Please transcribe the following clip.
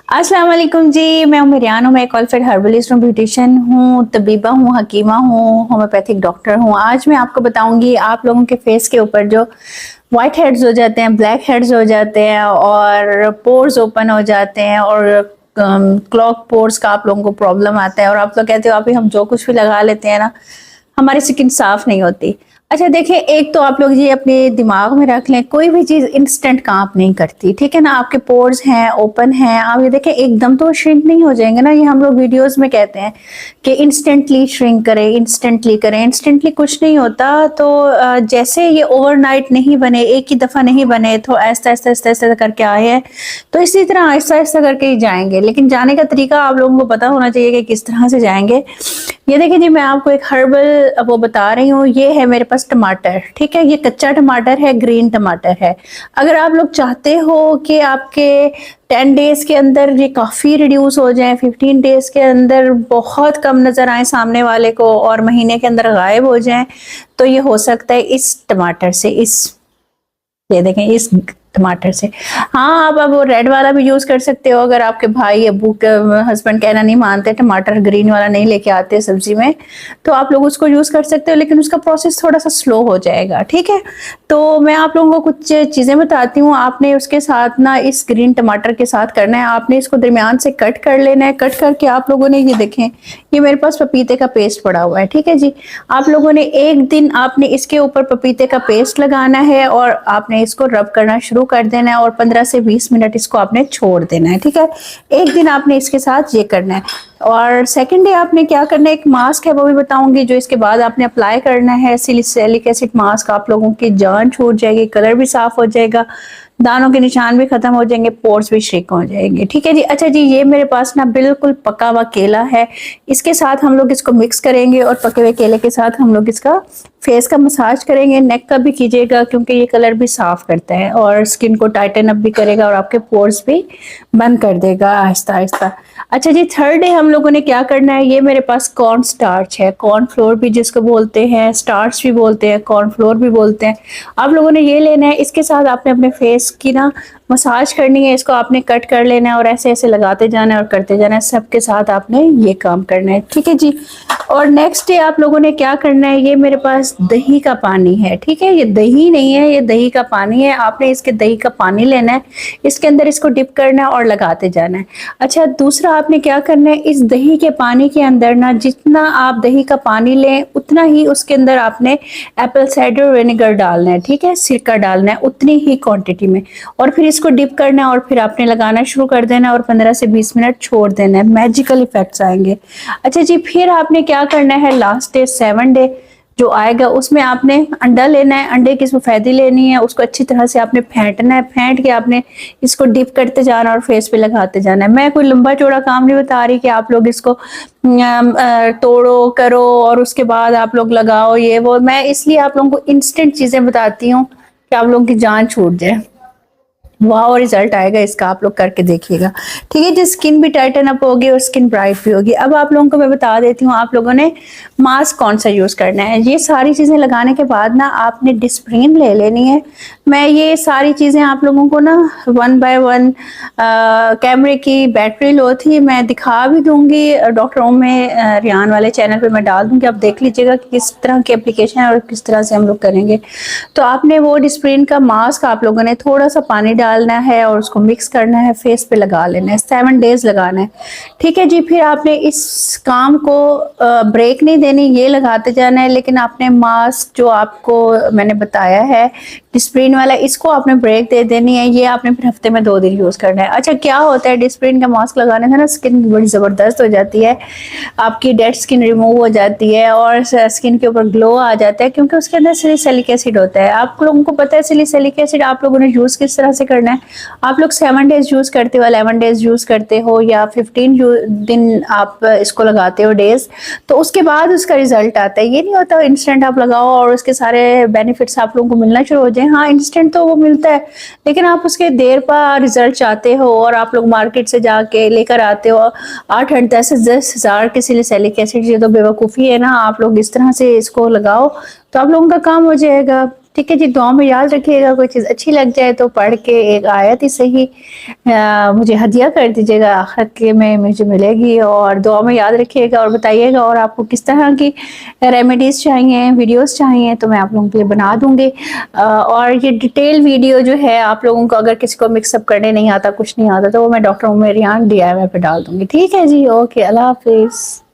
अस्सलाम वालेकुम जी, मैं उमरियान हूँ, मैं क्वालिफाइड हर्बलिस्ट हूँ, ब्यूटिशियन हूँ, तबीबा हूँ, हकीमा हूँ, होम्योपैथिक डॉक्टर हूँ। आज मैं आपको बताऊँगी आप लोगों के फेस के ऊपर जो व्हाइट हेड्स हो जाते हैं, ब्लैक हेड्स हो जाते हैं और पोर्स ओपन हो जाते हैं और क्लॉग पोर्स का आप लोगों को प्रॉब्लम आता है और आप लोग कहते हो अभी हम जो कुछ भी लगा लेते हैं ना, हमारी स्किन साफ नहीं होती। अच्छा देखिए, एक तो आप लोग ये अपने दिमाग में रख लें, कोई भी चीज़ इंस्टेंट काम नहीं करती, ठीक है ना? आपके पोर्स हैं, ओपन हैं, आप ये देखें एकदम तो श्रिंक नहीं हो जाएंगे ना। ये हम लोग वीडियोस में कहते हैं कि इंस्टेंटली श्रिंक करें, इंस्टेंटली करें, इंस्टेंटली कुछ नहीं होता। तो जैसे ये ओवरनाइट नहीं बने, एक ही दफ़ा नहीं बने, तो ऐसा ऐसा ऐसा ऐसा करके आए हैं, तो इसी तरह आहिस्ता आहिस्ता करके ही जाएंगे। लेकिन जाने का तरीका आप लोगों को पता होना चाहिए कि किस तरह से जाएंगे। ये देखिए जी, मैं आपको एक हर्बल वो बता रही हूँ। ये है मेरे पास टमाटर, ठीक है? ये कच्चा टमाटर है, ग्रीन टमाटर है। अगर आप लोग चाहते हो कि आपके 10 डेज के अंदर ये काफ़ी रिड्यूस हो जाए, 15 डेज के अंदर बहुत कम नज़र आए सामने वाले को और महीने के अंदर गायब हो जाए, तो ये हो सकता है इस टमाटर से, ये देखें इस टमाटर से। हाँ, आप अब वो रेड वाला भी यूज कर सकते हो अगर आपके भाई अबू के हस्बैंड कहना नहीं मानते, टमाटर ग्रीन वाला नहीं लेके आते सब्जी में, तो आप लोग उसको यूज कर सकते हो, लेकिन उसका प्रोसेस थोड़ा सा स्लो हो जाएगा, ठीक है? तो मैं आप लोगों को कुछ चीजें बताती हूँ। आपने उसके साथ ना, इस ग्रीन टमाटर के साथ करना है, आपने इसको दरमियान से कट कर लेना है। कट करके आप लोगों ने, ये देखें, ये मेरे पास पपीते का पेस्ट पड़ा हुआ है, ठीक है जी? आप लोगों ने एक दिन आपने इसके ऊपर पपीते का पेस्ट लगाना है और आपने इसको रब करना शुरू कर देना है और 15 से 20 मिनट इसको आपने छोड़ देना है, ठीक है? एक दिन आपने इसके साथ ये करना है और सेकंड डे आपने क्या करना है, एक मास्क है वो भी बताऊंगी जो इसके बाद आपने अप्लाई करना है। सिलिसिलिक एसिड मास्क, आप लोगों की जान छूट जाएगी, कलर भी साफ हो जाएगा, दानों के निशान भी खत्म हो जाएंगे, पोर्स भी श्रिंक हो जाएंगे, ठीक है जी? अच्छा जी, ये मेरे पास ना बिल्कुल पका हुआ केला है, इसके साथ हम लोग इसको मिक्स करेंगे और पके हुए केले के साथ हम लोग इसका फेस का मसाज करेंगे। नेक का भी कीजिएगा क्योंकि ये कलर भी साफ करता है और स्किन को टाइटन अप भी करेगा और आपके पोर्स भी बंद कर देगा आहिस्ता आहिस्ता। अच्छा जी, थर्ड डे हम लोगों ने क्या करना है, ये मेरे पास कॉर्न स्टार्च है, कॉर्न फ्लोर भी जिसको बोलते हैं, स्टार्च भी बोलते हैं, कॉर्न फ्लोर भी बोलते हैं। आप लोगों ने ये लेना है, इसके साथ आपने अपने फेस की ना मसाज करनी है। इसको आपने कट कर लेना है और ऐसे ऐसे लगाते जाना है और करते जाना है। सबके साथ आपने ये काम करना है, ठीक है जी? और नेक्स्ट डे आप लोगों ने क्या करना है, ये मेरे पास दही का पानी है, ठीक है? ये दही नहीं है, ये दही का पानी है। आपने इसके दही का पानी लेना है, इसके अंदर इसको डिप करना है और लगाते जाना है। अच्छा, दूसरा आपने क्या करना है, इस दही के पानी के अंदर ना, जितना आप दही का पानी लें उतना ही उसके अंदर आपने एप्पल साइडर विनेगर डालना है, ठीक है? सिरका डालना है उतनी ही क्वांटिटी में और फिर इसको डिप करना है और फिर आपने लगाना शुरू कर देना है और 15 से 20 मिनट छोड़ देना है, मैजिकल इफेक्ट्स आएंगे। अच्छा जी, फिर आपने क्या करना है, लास्ट डे 7 डे जो आएगा उसमें आपने अंडा लेना है, अंडे की सफेदी लेनी है, उसको अच्छी तरह से आपने फेंटना है, फेंट के आपने इसको डिप करते जाना और फेस पे लगाते जाना है। मैं कोई लंबा चौड़ा काम नहीं बता रही कि आप लोग इसको तोड़ो करो और उसके बाद आप लोग लगाओ ये वो। मैं इसलिए आप लोगों को इंस्टेंट चीजें बताती हूँ कि आप लोगों की जान छूट जाए। वाह रिजल्ट आएगा इसका, आप लोग करके देखिएगा, ठीक है जी? स्किन भी टाइटन अप होगी और स्किन ब्राइट भी होगी। अब आप लोगों को मैं बता देती हूँ आप लोगों ने मास्क कौन सा यूज करना है। ये सारी चीजें लगाने के बाद ना आपने डिस्प्रिन ले लेनी है। मैं ये सारी चीजें आप लोगों को ना 1 बाय 1 कैमरे की बैटरी लो थी, मैं दिखा भी दूंगी, डॉक्टर में रियान वाले चैनल पे मैं डाल दूंगी, आप देख लीजिएगा कि किस तरह की एप्लीकेशन है और किस तरह से हम लोग करेंगे। तो आपने वो डिस्प्रिन का मास्क आप लोगों ने थोड़ा सा पानी डालना है और उसको मिक्स करना है, फेस पे लगा लेना है, 7 डेज लगाना है, ठीक है जी? फिर आपने इस काम को ब्रेक नहीं देनी, ये लगाते जाना है। लेकिन आपने मास्क जो आपको मैंने बताया है डिस्प्रिन वाला, इसको आपने ब्रेक दे देनी है। ये आपने फिर हफ्ते में 2 दिन यूज करना है। अच्छा, क्या होता है डिस्प्रिन का मास्क लगाने से ना, स्किन बड़ी जबरदस्त हो जाती है, आपकी डेड स्किन रिमूव हो जाती है और स्किन के ऊपर ग्लो आ जाता है क्योंकि उसके अंदर सिलिसिलिक एसिड होता है। आप लोगों को पता है सिलिसिलिक एसिड आप लोगों ने यूज किस तरह से करना है। आप लोग 7 डेज यूज करते हो, 11 डेज यूज करते हो या 15 दिन आप इसको लगाते हो डेज, तो उसके बाद उसका रिजल्ट आता है। ये नहीं होता इंस्टेंट आप लगाओ और उसके सारे बेनिफिट्स आप लोगों को मिलना शुरू हो जाए। हाँ, इंस्टेंट तो वो मिलता है, लेकिन आप उसके देर पर रिजल्ट चाहते हो और आप लोग मार्केट से जाके लेकर आते हो 8-8 10 हजार के सिलिसिलिक एसिड। ये तो बेवकूफ़ी है ना। आप लोग इस तरह से इसको लगाओ तो आप लोगों का काम हो जाएगा, ठीक है जी, दुआ में याद रखिएगा। कोई चीज़ अच्छी लग जाए तो पढ़ के एक आयत ही सही मुझे हदिया कर दीजिएगा, आखिरत के में मुझे मिलेगी। और दुआ में याद रखिएगा और बताइएगा। और आपको किस तरह की रेमेडीज़ चाहिए, वीडियोस चाहिए, तो मैं आप लोगों के लिए बना दूंगी। और ये डिटेल वीडियो जो है आप लोगों को, अगर किसी को मिक्सअप करने नहीं आता, कुछ नहीं आता, तो वो मैं डॉक्टर उमर रियान DIY पे डाल दूंगी। ठीक है जी, ओके, अल्लाह हाफिज़।